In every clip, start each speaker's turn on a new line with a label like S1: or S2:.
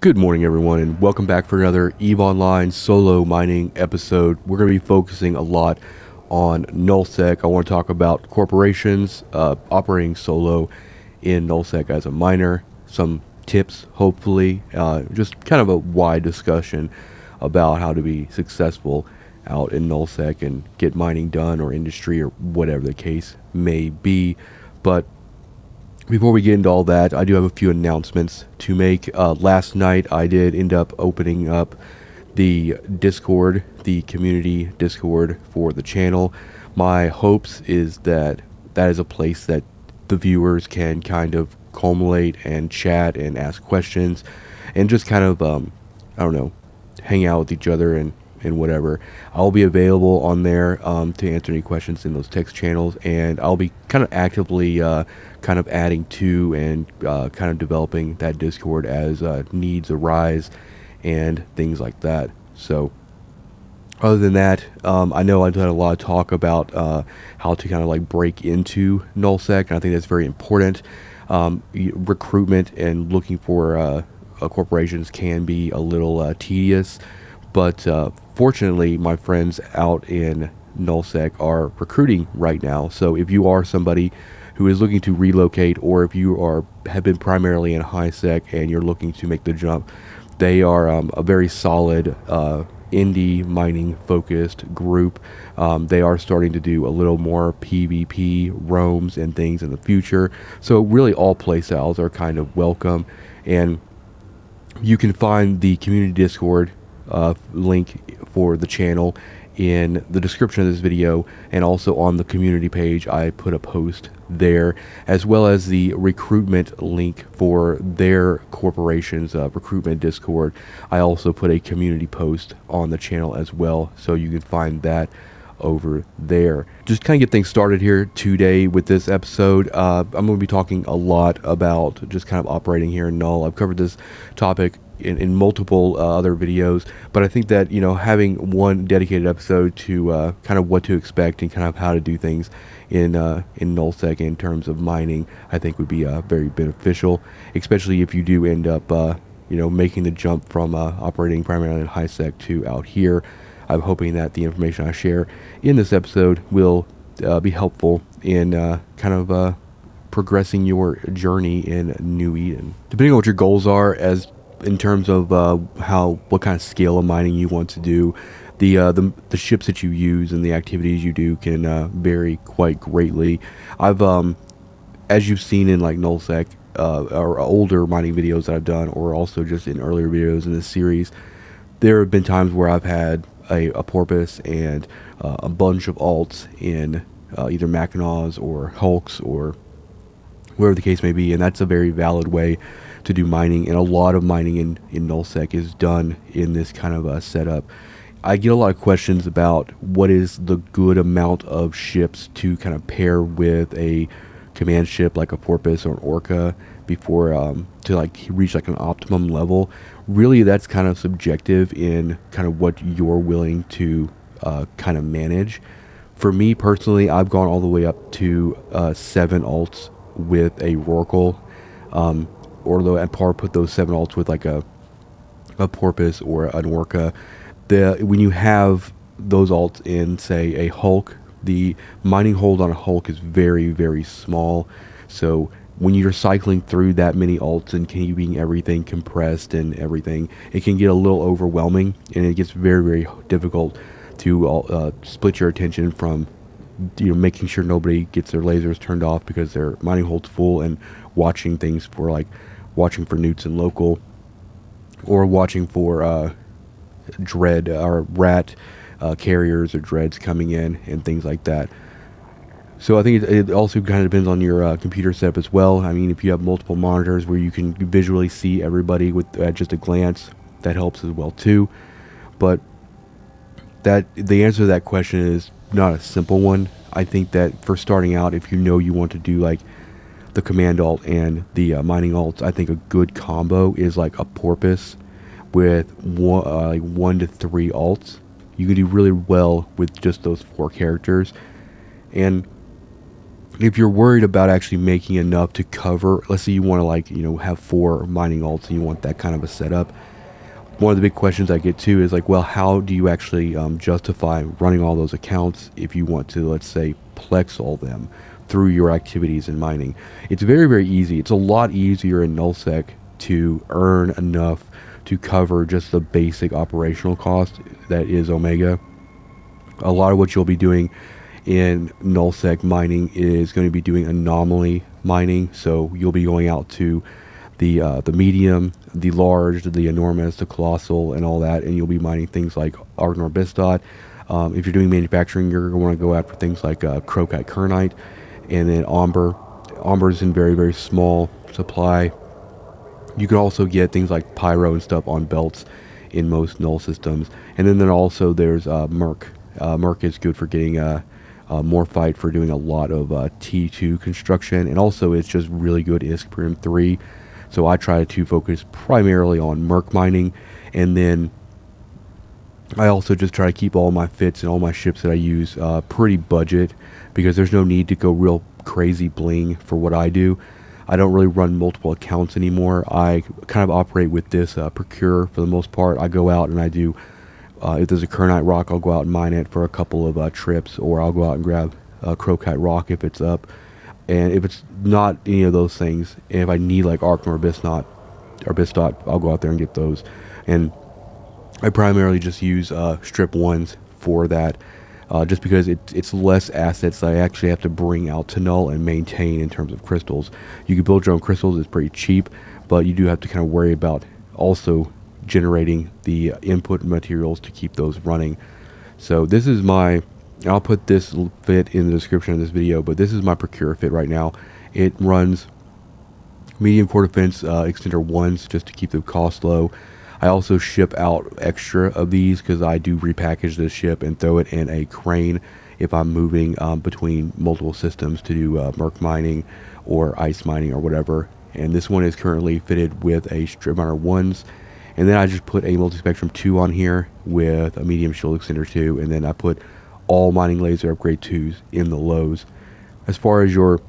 S1: Good morning, everyone, and welcome back for another EVE Online solo mining episode. We're going to be focusing a lot on Null-Sec. I want to talk about corporations operating solo in Null-Sec as a miner, some tips, hopefully, just kind of a wide discussion about how to be successful out in Null-Sec and get mining done, or industry, or whatever the case may be. But before we get into all that, I do have a few announcements to make. Last night, I did end up opening up the Discord, the community Discord for the channel. My hopes is that that is a place that the viewers can kind of culminate and chat and ask questions and just kind of, I don't know, hang out with each other and whatever. I'll be available on there to answer any questions in those text channels, and I'll be kind of actively kind of adding to and kind of developing that Discord as needs arise and things like that. So other than that, I know I've done a lot of talk about how to kind of like break into Null-Sec, and I think that's very important. Recruitment and looking for corporations can be a little tedious, but fortunately, my friends out in Null-Sec are recruiting right now. So if you are somebody who is looking to relocate, or if you have been primarily in high-sec and you're looking to make the jump, they are a very solid indie mining focused group. They are starting to do a little more PvP roams and things in the future. So really all playstyles are kind of welcome, and you can find the community Discord link for the channel in the description of this video, and also on the community page I put a post there, as well as the recruitment link for their corporation's recruitment Discord. I also put a community post on the channel as well, so you can find that over there. Just kind of get things started here today with this episode. I'm going to be talking a lot about just kind of operating here in Null. I've covered this topic in multiple other videos, but I think that, you know, having one dedicated episode to kind of what to expect and kind of how to do things in Null-Sec in terms of mining, I think would be very beneficial, especially if you do end up you know, making the jump from operating primarily in high-sec to out here. I'm hoping that the information I share in this episode will be helpful in kind of progressing your journey in New Eden. Depending on what your goals are, as in terms of what kind of scale of mining you want to do, the ships that you use and the activities you do can vary quite greatly. I've as you've seen in like Null-Sec or older mining videos that I've done, or also just in earlier videos in this series, there have been times where I've had a porpoise and a bunch of alts in either Mackinaws or Hulks or wherever the case may be, and that's a very valid way to do mining, and a lot of mining in Null-Sec is done in this kind of a setup. I get a lot of questions about what is the good amount of ships to kind of pair with a command ship like a porpoise or an orca before to like reach like an optimum level. Really, that's kind of subjective in kind of what you're willing to kind of manage. For me personally, I've gone all the way up to 7 alts with a Rorqual, or at par put those 7 alts with like a porpoise or an orca. When you have those alts in, say, a Hulk, the mining hold on a Hulk is very, very small. So when you're cycling through that many alts and keeping everything compressed and everything, it can get a little overwhelming, and it gets very, very difficult to split your attention from, you know, making sure nobody gets their lasers turned off because their mining hold's full, and watching things for like watching for newts and local, or watching for dread or rat carriers or dreads coming in and things like that. So I think it also kind of depends on your computer setup as well. I mean, if you have multiple monitors where you can visually see everybody with just a glance, that helps as well too. But that the answer to that question is not a simple one. I think that for starting out, if you know you want to do like the command alt and the mining alts, I think a good combo is like a porpoise with like 1 to 3 alts. You can do really well with just those 4 characters. And If you're worried about actually making enough to cover, let's say you want to like, have 4 mining alts and you want that kind of a setup. One of the big questions I get too is like, well, how do you actually justify running all those accounts if you want to, let's say, plex all them through your activities in mining? It's very, very easy. It's a lot easier in Null-Sec to earn enough to cover just the basic operational cost that is Omega. A lot of what you'll be doing in Null-Sec mining is going to be doing anomaly mining. So you'll be going out to the medium, the large, the enormous, the colossal, and all that, and you'll be mining things like Argonor Bistot. If you're doing manufacturing, you're going to want to go after things like Crocite Kernite, and then Amber. Amber is in very, very small supply. You can also get things like Pyro and stuff on belts in most null systems. And then also there's Merc. Merc is good for getting Morphite for doing a lot of T2 construction, and also it's just really good ISK Prim 3. So I try to focus primarily on Merc mining, and then I also just try to keep all my fits and all my ships that I use pretty budget, because there's no need to go real crazy bling for what I do. I don't really run multiple accounts anymore. I kind of operate with this Procurer for the most part. I go out and I do, if there's a Kernite rock, I'll go out and mine it for a couple of trips, or I'll go out and grab a Crocite rock if it's up. And if it's not any of those things, and if I need like Argonor or Bistot, I'll go out there and get those. And I primarily just use strip 1s for that, just because it's less assets that I actually have to bring out to null and maintain in terms of crystals. You can build your own crystals, it's pretty cheap, but you do have to kind of worry about also generating the input materials to keep those running. So this is my, I'll put this fit in the description of this video, but this is my Procurer fit right now. It runs medium core defense extender 1s just to keep the cost low. I also ship out extra of these because I do repackage this ship and throw it in a crane if I'm moving between multiple systems to do Merc mining or ice mining or whatever. And this one is currently fitted with a strip miner 1s. And then I just put a Multispectrum 2 on here with a medium shield extender 2, and then I put all mining laser upgrade 2s in the lows. As far as your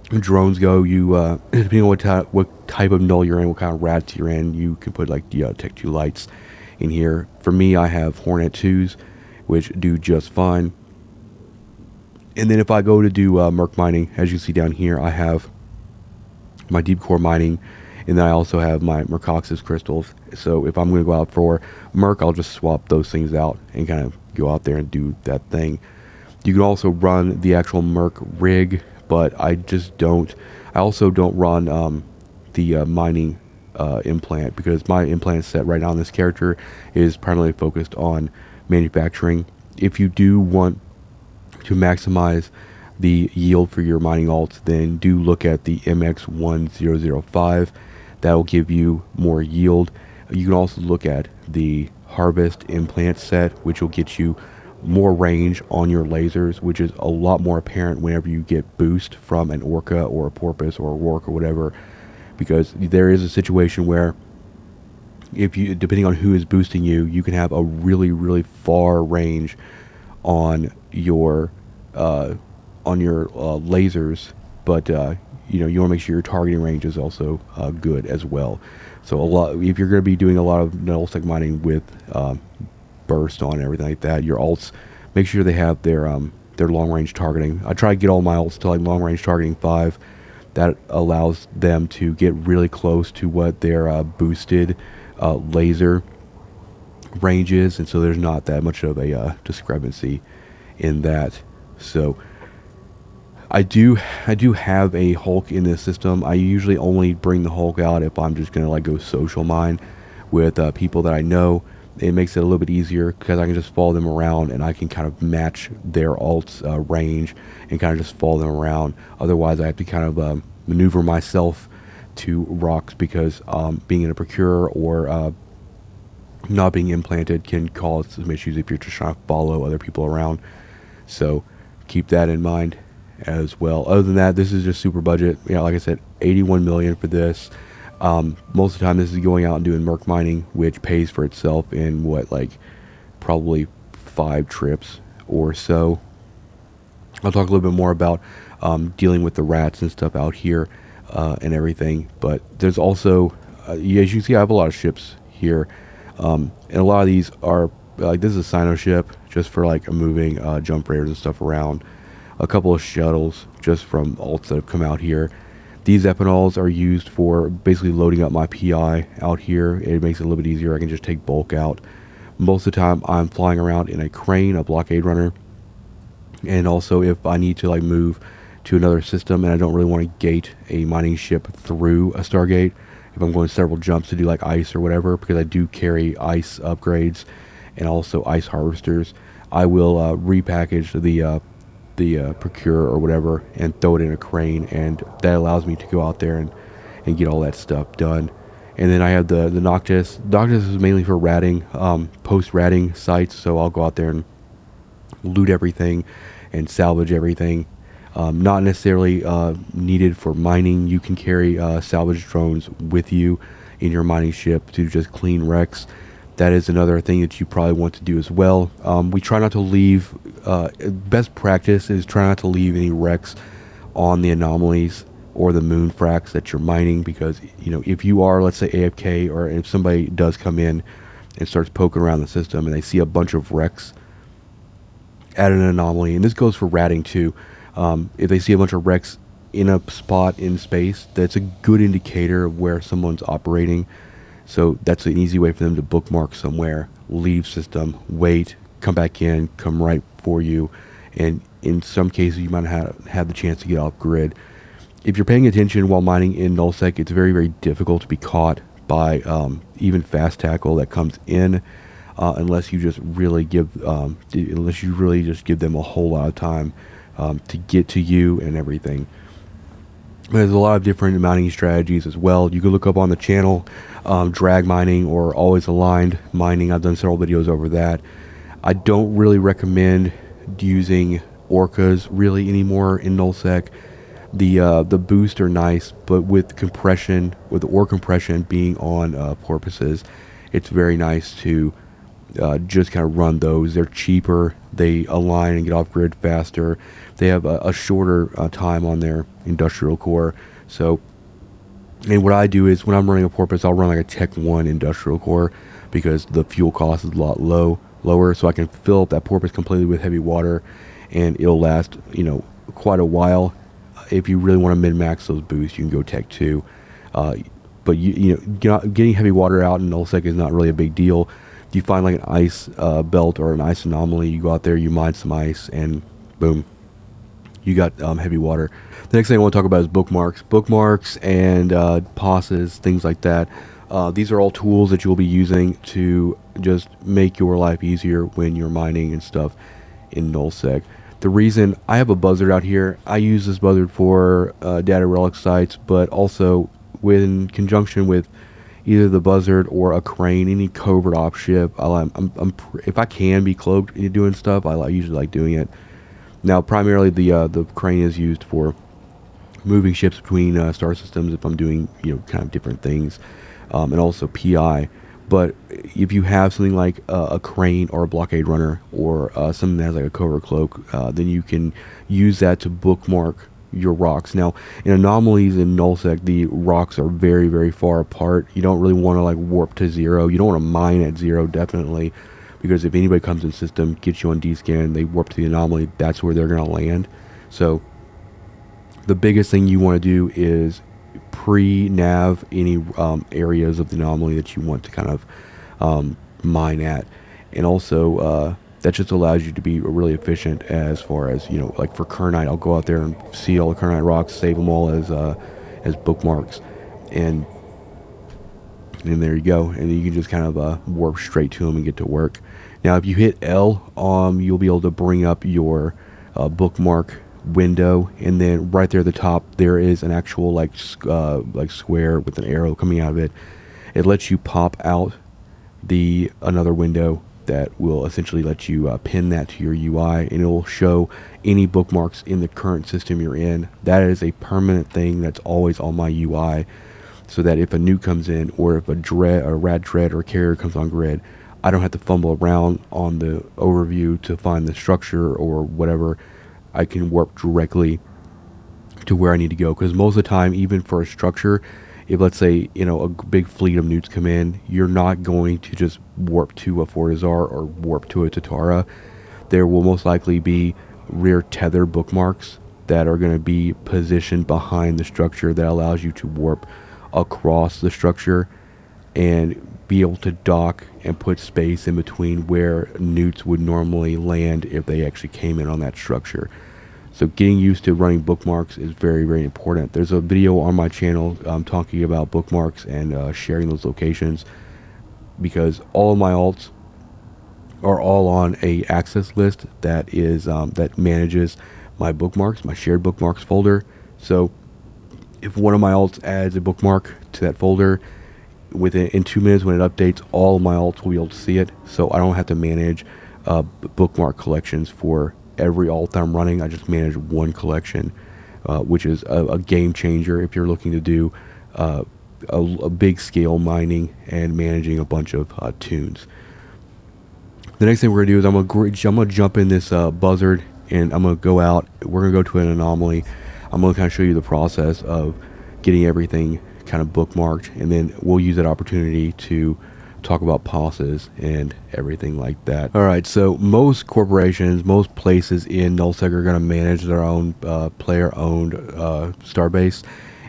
S1: drones go, you depending on what type of null you're in, what kind of rats you're in, you can put like the Tech 2 lights in here. For me, I have Hornet 2s, which do just fine. And then if I go to do Merc mining, as you can see down here, I have my deep core mining, and then I also have my Mercoxis crystals. So if I'm going to go out for Merc, I'll just swap those things out and kind of go out there and do that thing. You can also run the actual Merc rig, but I just don't. I also don't run the mining implant, because my implant set right now on this character is primarily focused on manufacturing. If you do want to maximize the yield for your mining alts, then do look at the MX1005. That will give you more yield. You can also look at the Harvest implant set, which will get you more range on your lasers, which is a lot more apparent whenever you get boost from an Orca or a Porpoise or a Rourke or whatever, because there is a situation where if you, depending on who is boosting you, you can have a really, really far range on your lasers, but you want to make sure your targeting range is also good as well. So if you're going to be doing a lot of Null-Sec mining with burst on and everything like that, your alts, make sure they have their long range targeting. I try to get all my alts to like long range targeting 5. That allows them to get really close to what their boosted laser range is, and so there's not that much of a discrepancy in that. So I do have a Hulk in this system. I usually only bring the Hulk out if I'm just gonna like go social mine with people that I know. It makes it a little bit easier because I can just follow them around and I can kind of match their alt's range and kind of just follow them around. Otherwise, I have to kind of maneuver myself to rocks, because being in a Procurer or not being implanted can cause some issues if you're just trying to follow other people around. So keep that in mind as well. Other than that, this is just super budget. Like I said, 81 million for this. Most of the time this is going out and doing Merc mining, which pays for itself in probably 5 trips or so. I'll talk a little bit more about dealing with the rats and stuff out here and everything. But there's also, yeah, as you can see, I have a lot of ships here, and a lot of these are like, this is a Sino ship just for like moving jump raiders and stuff around. A couple of shuttles just from alts that have come out here. These ethanols are used for basically loading up my PI out here. It makes it a little bit easier. I can just take bulk out. Most of the time I'm flying around in a crane, a blockade runner. And also if I need to like move to another system and I don't really want to gate a mining ship through a Stargate, if I'm going several jumps to do like ice or whatever, because I do carry ice upgrades and also ice harvesters, I will repackage the Procurer or whatever and throw it in a crane, and that allows me to go out there and get all that stuff done. And then I have the Noctis. Noctis is mainly for ratting, post-ratting sites, so I'll go out there and loot everything and salvage everything. Not necessarily needed for mining. You can carry salvage drones with you in your mining ship to just clean wrecks. That is another thing that you probably want to do as well. We try not to leave, best practice is try not to leave any wrecks on the anomalies or the moon fracks that you're mining, because, you know, if you are, let's say, AFK, or if somebody does come in and starts poking around the system and they see a bunch of wrecks at an anomaly, and this goes for ratting too, if they see a bunch of wrecks in a spot in space, that's a good indicator of where someone's operating. So that's an easy way for them to bookmark somewhere, leave system, wait, come back in, come right for you, and in some cases you might have the chance to get off grid. If you're paying attention while mining in Null-Sec, it's very, very difficult to be caught by even fast tackle that comes in, unless you just really give them a whole lot of time to get to you and everything. There's a lot of different mining strategies as well. You can look up on the channel, drag mining or always aligned mining. I've done several videos over that. I don't really recommend using orcas really anymore in Null-Sec. The boosts are nice, but with compression, with the ore compression being on porpoises, it's very nice to just kind of run those. They're cheaper, they align and get off grid faster, they have a shorter time on their industrial core. So, and what I do is when I'm running a porpoise, I'll run like a Tech 1 industrial core, because the fuel cost is a lot lower, so I can fill up that porpoise completely with heavy water and it'll last, you know, quite a while. If you really want to min-max those boosts, you can go Tech 2. But you know, getting heavy water out in Null-Sec is not really a big deal. You find like an ice belt or an ice anomaly, you go out there, you mine some ice, and boom, you got heavy water. The next thing I want to talk about is bookmarks and pauses, things like that. These are all tools that you'll be using to just make your life easier when you're mining and stuff in Null-Sec. The reason I have a buzzard out here, I use this buzzard for data relic sites, but also in conjunction with either the buzzard or a crane, any covert op ship. If I can be cloaked in doing stuff, I usually like doing it. Now, primarily the crane is used for moving ships between star systems if I'm doing, you know, kind of different things, and also PI. But if you have something like a crane or a blockade runner or something that has like a covert cloak, then you can use that to bookmark your rocks. Now, in anomalies in Null-Sec, the rocks are very, very far apart. You don't really want to like warp to 0. You don't want to mine at 0, definitely, because if anybody comes in system, gets you on D-scan, they warp to the anomaly, that's where they're going to land. So the biggest thing you want to do is pre-nav any areas of the anomaly that you want to kind of mine at, and also that just allows you to be really efficient as far as, you know, like for Kernite, I'll go out there and see all the Kernite rocks, save them all as bookmarks, and there you go, and you can just kind of warp straight to them and get to work. Now, if you hit L, you'll be able to bring up your bookmark window, and then right there at the top there is an actual like square with an arrow coming out of it. It lets you pop out another window that will essentially let you pin that to your UI, and it will show any bookmarks in the current system you're in. That is a permanent thing that's always on my UI, so that if a nuke comes in, or if a rad dread or carrier comes on grid, I don't have to fumble around on the overview to find the structure or whatever. I can warp directly to where I need to go. Because most of the time, even for a structure, if let's say a big fleet of newts come in, you're not going to just warp to a Fortizar or warp to a Tatara. There will most likely be rear tether bookmarks that are going to be positioned behind the structure that allows you to warp across the structure and be able to dock and put space in between where newts would normally land if they actually came in on that structure. So getting used to running bookmarks is very, very important. There's a video on my channel talking about bookmarks and sharing those locations, because all of my alts are all on a access list that is that manages my bookmarks, my shared bookmarks folder. So if one of my alts adds a bookmark to that folder, in 2 minutes when it updates, all of my alts will be able to see it. So I don't have to manage bookmark collections for every alt I'm running. I just manage one collection, which is a game changer if you're looking to do a big scale mining and managing a bunch of tunes. The next thing we're gonna do is I'm gonna jump in this buzzard, and I'm gonna go out. We're gonna go to an anomaly. I'm gonna kind of show you the process of getting everything kind of bookmarked, and then we'll use that opportunity to talk about passes and everything like that. All right, so most corporations, most places in Null-Sec are going to manage their own player-owned starbase,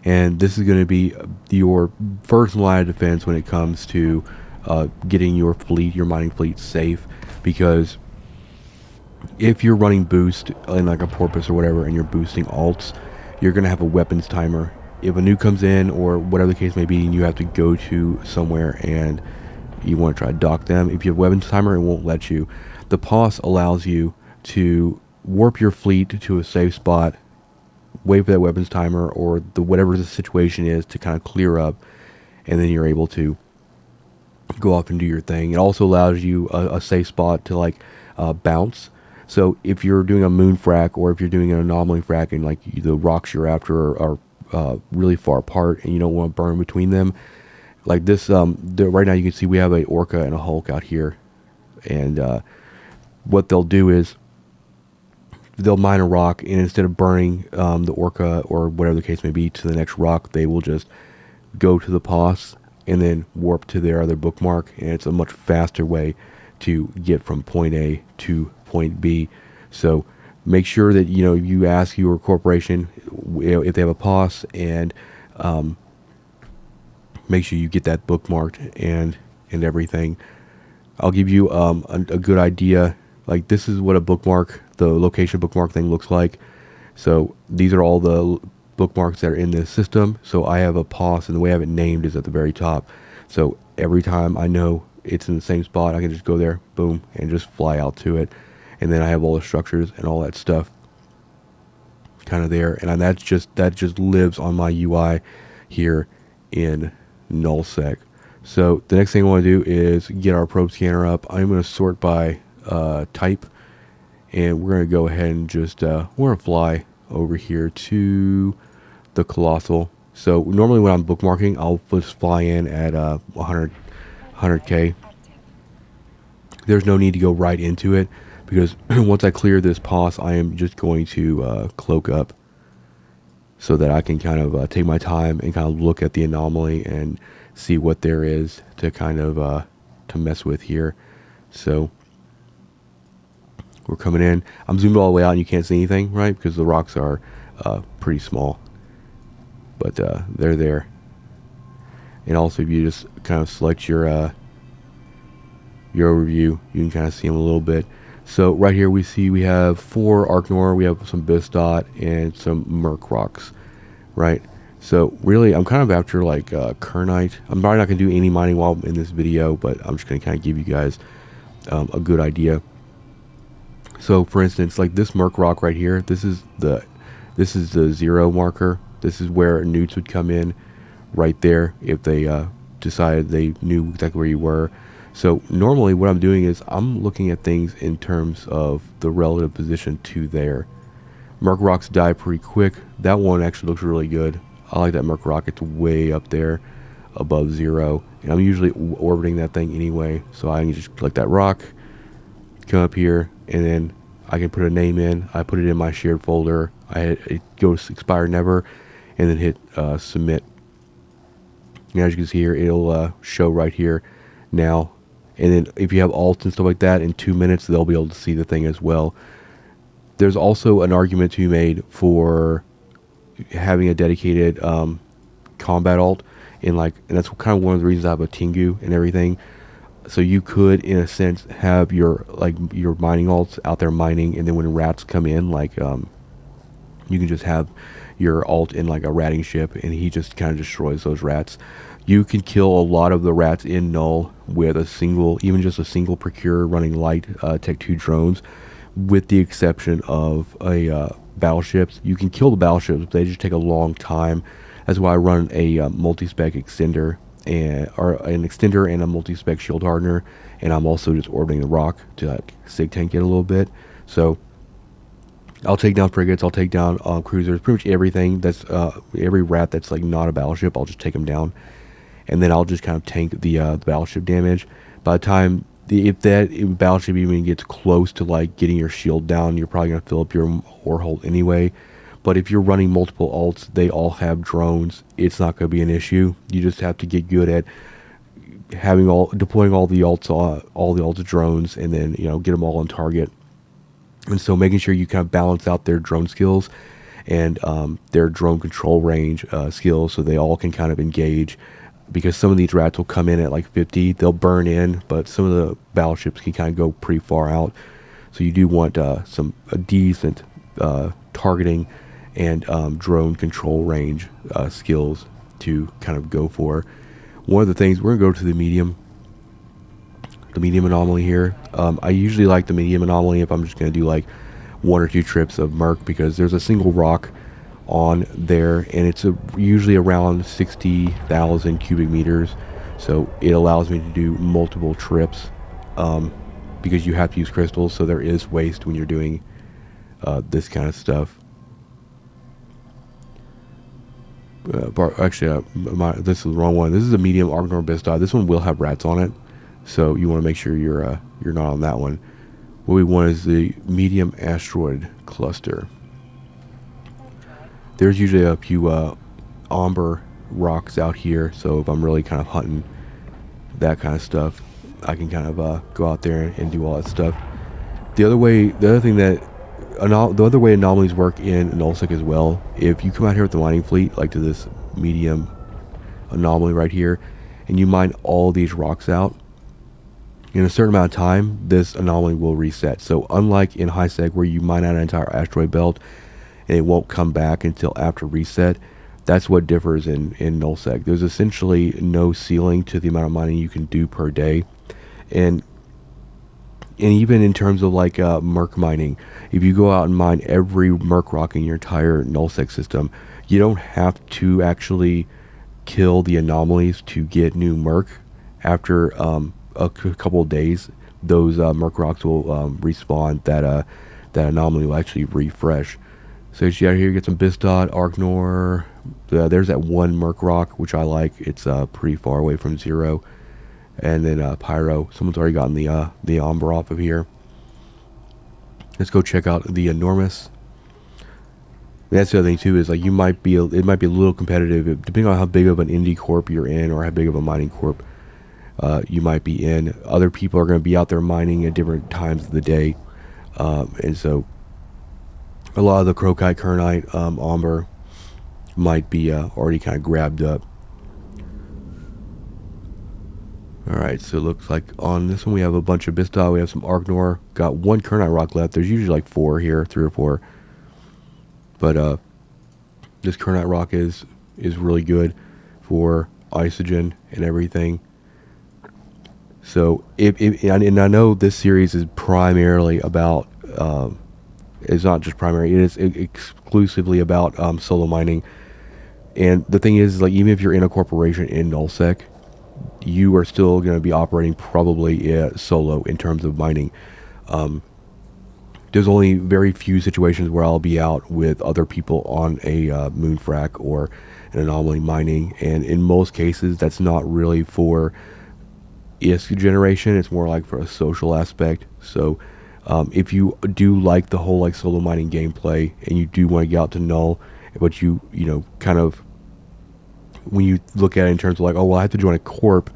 S1: and this is going to be your first line of defense when it comes to getting your fleet, your mining fleet, safe. Because if you're running boost in like a porpoise or whatever, and you're boosting alts, you're going to have a weapons timer. If a nuke comes in or whatever the case may be, and you have to go to somewhere and you want to try to dock them, if you have weapons timer, it won't let you. The POS allows you to warp your fleet to a safe spot, wait for that weapons timer or whatever the situation is to kind of clear up, and then you're able to go off and do your thing. It also allows you a safe spot to like bounce. So if you're doing a moon frac, or if you're doing an anomaly frac, and like the rocks you're after are really far apart and you don't want to burn between them, like this right now you can see we have a orca and a hulk out here, and what they'll do is they'll mine a rock, and instead of burning the orca or whatever the case may be to the next rock, they will just go to the POS and then warp to their other bookmark, and it's a much faster way to get from point A to point B. So make sure that you ask your corporation if they have a POS, and make sure you get that bookmarked and everything. I'll give you a good idea. Like, this is what a bookmark, the location bookmark thing looks like. So these are all the bookmarks that are in this system. So I have a POS, and the way I have it named is at the very top. So every time I know it's in the same spot, I can just go there, boom, and just fly out to it. And then I have all the structures and all that stuff kind of there, and that just lives on my UI here in Null-Sec. So the next thing I want to do is get our probe scanner up. I'm going to sort by type, and we're going to go ahead and just we're going to fly over here to the Colossal. So normally when I'm bookmarking, I'll just fly in at 100k. There's no need to go right into it, because once I clear this POS, I am just going to cloak up so that I can kind of take my time and kind of look at the anomaly and see what there is to kind of to mess with here. So we're coming in. I'm zoomed all the way out and you can't see anything, right? Because the rocks are pretty small, but they're there. And also, if you just kind of select your overview, you can kind of see them a little bit. So right here we see we have 4 Arknor, we have some Bistot, and some Merc rocks, right? So really, I'm kind of after like Kernite. I'm probably not going to do any mining while in this video, but I'm just going to kind of give you guys a good idea. So for instance, like this Merc rock right here, this is the 0 marker. This is where newts would come in right there if they decided they knew exactly where you were. So normally what I'm doing is I'm looking at things in terms of the relative position to there. Merc rocks die pretty quick. That one actually looks really good. I like that Merc rock. It's way up there above 0. And I'm usually orbiting that thing anyway. So I can just click that rock, come up here, and then I can put a name in. I put it in my shared folder. I hit it goes expire never, and then hit submit. And as you can see here, it'll show right here now. And then if you have alts and stuff like that, in 2 minutes they'll be able to see the thing as well. There's also an argument to be made for having a dedicated combat alt, and that's kind of one of the reasons I have a Tengu and everything. So you could, in a sense, have your mining alts out there mining, and then when rats come in, you can just have your alt in like a ratting ship, and he just kind of destroys those rats. You can kill a lot of the rats in Null with even just a single Procurer running light Tech 2 drones, with the exception of battleships. You can kill the battleships, but they just take a long time. That's why I run a multi-spec extender, or an extender and a multi-spec shield hardener, and I'm also just orbiting the rock to sig tank it a little bit. So I'll take down frigates, I'll take down cruisers, pretty much everything that's every rat that's like not a battleship. I'll just take them down, and then I'll just kind of tank the battleship damage. By the time if battleship even gets close to like getting your shield down, you're probably gonna fill up your ore hole anyway. But if you're running multiple alts, they all have drones. It's not going to be an issue. You just have to get good at deploying all the alts drones, and then get them all on target. And so making sure you kind of balance out their drone skills and their drone control range skills, so they all can kind of engage. Because some of these rats will come in at like 50, they'll burn in, but some of the battleships can kind of go pretty far out. So you do want a decent targeting and drone control range skills to kind of go for. One of the things, we're going to go to the medium anomaly here. I usually like the medium anomaly if I'm just going to do like 1 or 2 trips of Merc, because there's a single rock on there, and it's usually around 60,000 cubic meters. So it allows me to do multiple trips because you have to use crystals, so there is waste when you're doing this kind of stuff. This is the wrong one. This is a medium Argnor Bistod. This one will have rats on it, so you want to make sure you're not on that one. What we want is the medium asteroid cluster. There's usually a few amber rocks out here, so if I'm really kind of hunting that kind of stuff, I can kind of go out there and do all that stuff. The other way anomalies work in Null-Sec as well. If you come out here with the mining fleet, like to this medium anomaly right here, and you mine all these rocks out, in a certain amount of time, this anomaly will reset. So unlike in high sec, where you mine out an entire asteroid belt and it won't come back until after reset, that's what differs in Null-Sec. There's essentially no ceiling to the amount of mining you can do per day. And even in terms of like Merc mining, if you go out and mine every Merc rock in your entire Null-Sec system, you don't have to actually kill the anomalies to get new Merc. After a couple of days, those Merc rocks will respawn. That anomaly will actually refresh. So you got here, get some Bistod, Argnor. There's that one Merc rock, which I like. It's pretty far away from 0. And then Pyro. Someone's already gotten the Amber off of here. Let's go check out the Enormous. That's the other thing too, is like it might be a little competitive depending on how big of an indie corp you're in, or how big of a mining corp you might be in. Other people are going to be out there mining at different times of the day, and so a lot of the Crocite, Kernite, Amber might be already kind of grabbed up. Alright, so it looks like on this one we have a bunch of Bistod, we have some Argnor, got 1 Kernite rock left. There's usually like 4 here, 3 or 4. But this Kernite rock is really good for isogen and everything. So and I know this series is primarily about it's not just primary, it is exclusively about solo mining. And the thing is, like, even if you're in a corporation in Null-Sec, you are still going to be operating probably solo in terms of mining. There's only very few situations where I'll be out with other people on a moonfrac or an anomaly mining, and in most cases that's not really for ISK generation, it's more like for a social aspect. So If you do like the whole like solo mining gameplay and you do want to get out to Null, but you know, kind of when you look at it in terms of like, oh well, I have to join a corp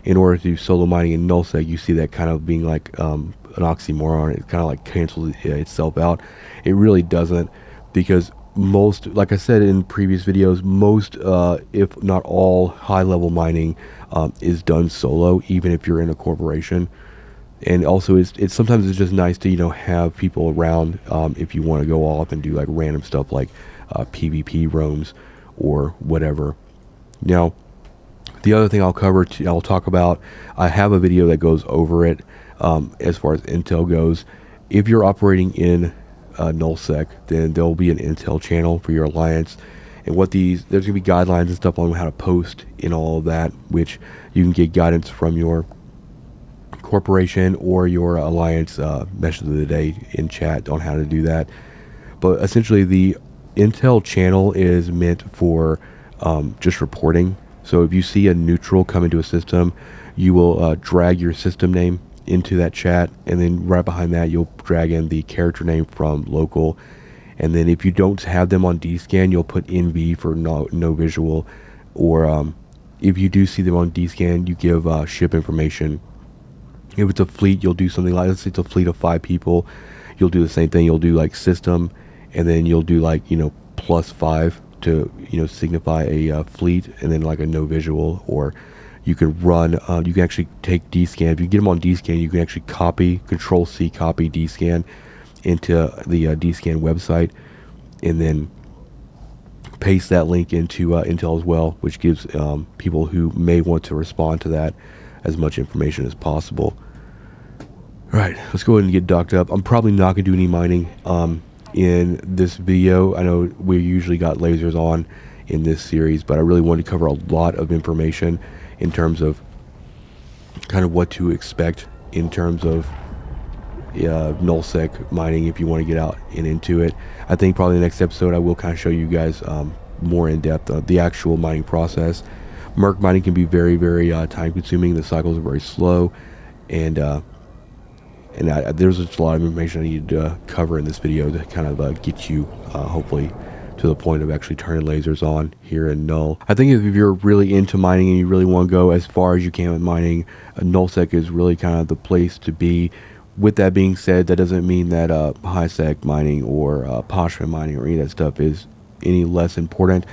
S1: in order to do solo mining in Null-Sec, you see that kind of being like an oxymoron. It kind of like cancels itself out. It really doesn't, because most, like I said in previous videos, most if not all high level mining is done solo, even if you're in a corporation. And also it's sometimes it's just nice to, you know, have people around if you want to go off and do like random stuff like PvP roams or whatever. Now, the other thing I'll talk about, I have a video that goes over it as far as intel goes. If you're operating in Null-Sec, then there'll be an intel channel for your alliance. And there's going to be guidelines and stuff on how to post in all of that, which you can get guidance from your corporation or your alliance message of the day in chat on how to do that. But essentially the intel channel is meant for just reporting. So if you see a neutral come into a system, you will drag your system name into that chat, and then right behind that you'll drag in the character name from local. And then if you don't have them on DScan, you'll put NV for no visual, or if you do see them on DScan, you give ship information. If it's a fleet, you'll do something like, let's say it's a fleet of 5 people, you'll do the same thing. You'll do like system, and then you'll do like, you know, +5 to, you know, signify a fleet, and then like a no visual. Or you can run, you can actually take DScan. If you get them on DScan, you can actually copy, Control-C, copy DScan into the DScan website, and then paste that link into Intel as well, which gives people who may want to respond to that as much information as possible. All right, let's go ahead and get docked up. I'm probably not going to do any mining in this video. I know we usually got lasers on in this series, but I really wanted to cover a lot of information in terms of kind of what to expect in terms of Null-Sec mining if you want to get out and into it. I think probably the next episode I will kind of show you guys more in depth of the actual mining process. Merc mining can be very, very time consuming. The cycles are very slow, and there's just a lot of information I need to cover in this video to kind of get you hopefully to the point of actually turning lasers on here in Null. I think if you're really into mining and you really want to go as far as you can with mining, Null-Sec is really kind of the place to be. With that being said, that doesn't mean that high-sec mining or Postman mining or any of that stuff is any less important.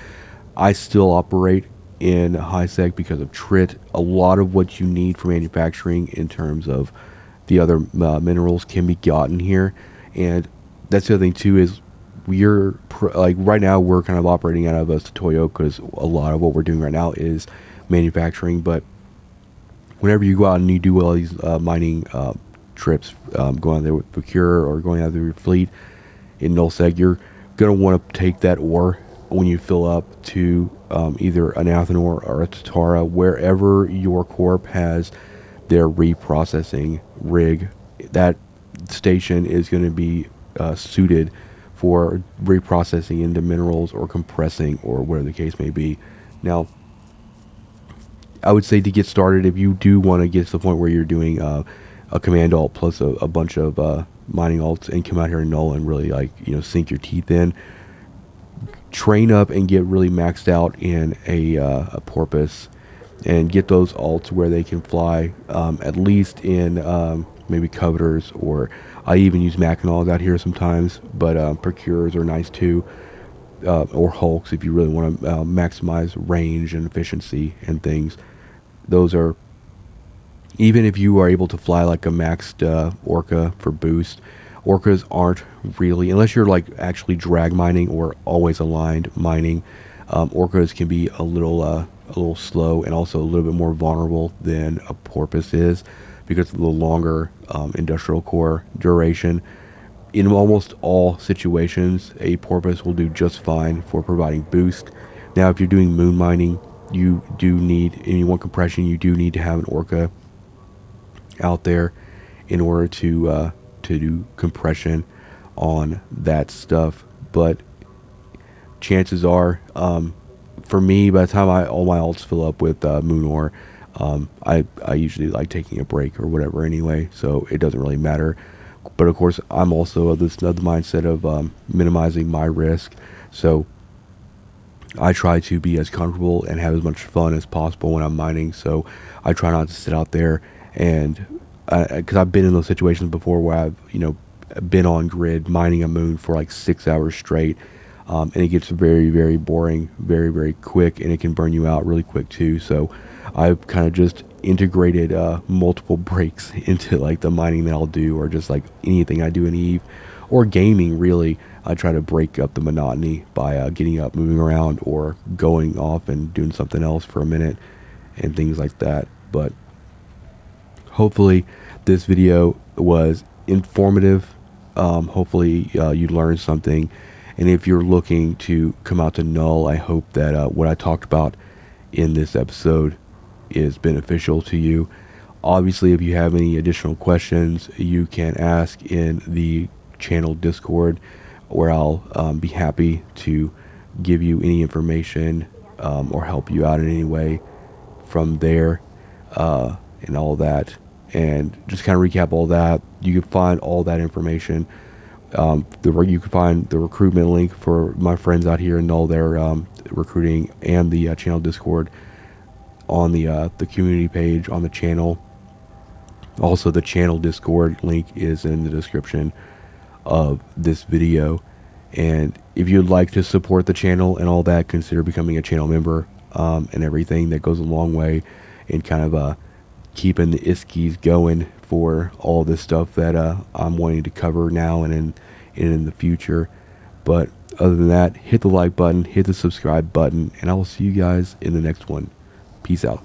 S1: I still operate in high-sec because of TRIT. A lot of what you need for manufacturing in terms of the other minerals can be gotten here. And that's the other thing too, is we're like right now we're kind of operating out of a Satoyo because a lot of what we're doing right now is manufacturing. But whenever you go out and you do all these mining trips, going out there with Procurer or going out there with your fleet in Null-Sec, you're going to want to take that ore when you fill up to either an Athenor or a Tatara, wherever your corp has their reprocessing rig. That station is going to be suited for reprocessing into minerals or compressing or whatever the case may be. Now, I would say to get started, if you do want to get to the point where you're doing a command alt plus a bunch of mining alts and come out here in Null and really, like, you know, sink your teeth in, train up and get really maxed out in a porpoise and get those alts where they can fly at least in maybe coveters, or I even use Machinaws out here sometimes, but Procurers are nice too, or Hulks if you really want to maximize range and efficiency and things. Those are, even if you are able to fly like a maxed Orca for boost, Orcas aren't really, unless you're like actually drag mining or always aligned mining, Orcas can be a little slow and also a little bit more vulnerable than a porpoise is because of the longer industrial core duration. In almost all situations, a porpoise will do just fine for providing boost. Now, if you're doing moon mining, you do need, and you want compression, you do need to have an Orca out there in order to do compression on that stuff. But chances are, for me, by the time all my alts fill up with moon ore, I usually like taking a break or whatever anyway, so it doesn't really matter. But of course, I'm also of the mindset of minimizing my risk. So I try to be as comfortable and have as much fun as possible when I'm mining. So I try not to sit out there and because I've been in those situations before where I've been on grid mining a moon for like 6 hours straight, and it gets very, very boring, very, very quick, and it can burn you out really quick too. So I've kind of just integrated multiple breaks into like the mining that I'll do, or just like anything I do in Eve or gaming. Really, I try to break up the monotony by getting up, moving around, or going off and doing something else for a minute and things like that. But hopefully this video was informative. Hopefully you learned something, and if you're looking to come out to Null, I hope that what I talked about in this episode is beneficial to you. Obviously, if you have any additional questions, you can ask in the channel Discord, where I'll be happy to give you any information or help you out in any way from there, and all that. And just kind of recap all that, you can find all that information. You can find the recruitment link for my friends out here in Null, their recruiting, and the channel Discord on the community page on the channel. Also, the channel Discord link is in the description of this video. And if you'd like to support the channel and all that, consider becoming a channel member, and everything that goes a long way in kind of keeping the ISKIs going for all this stuff that I'm wanting to cover now and in the future. But other than that, hit the like button, hit the subscribe button, and I will see you guys in the next one. Peace out.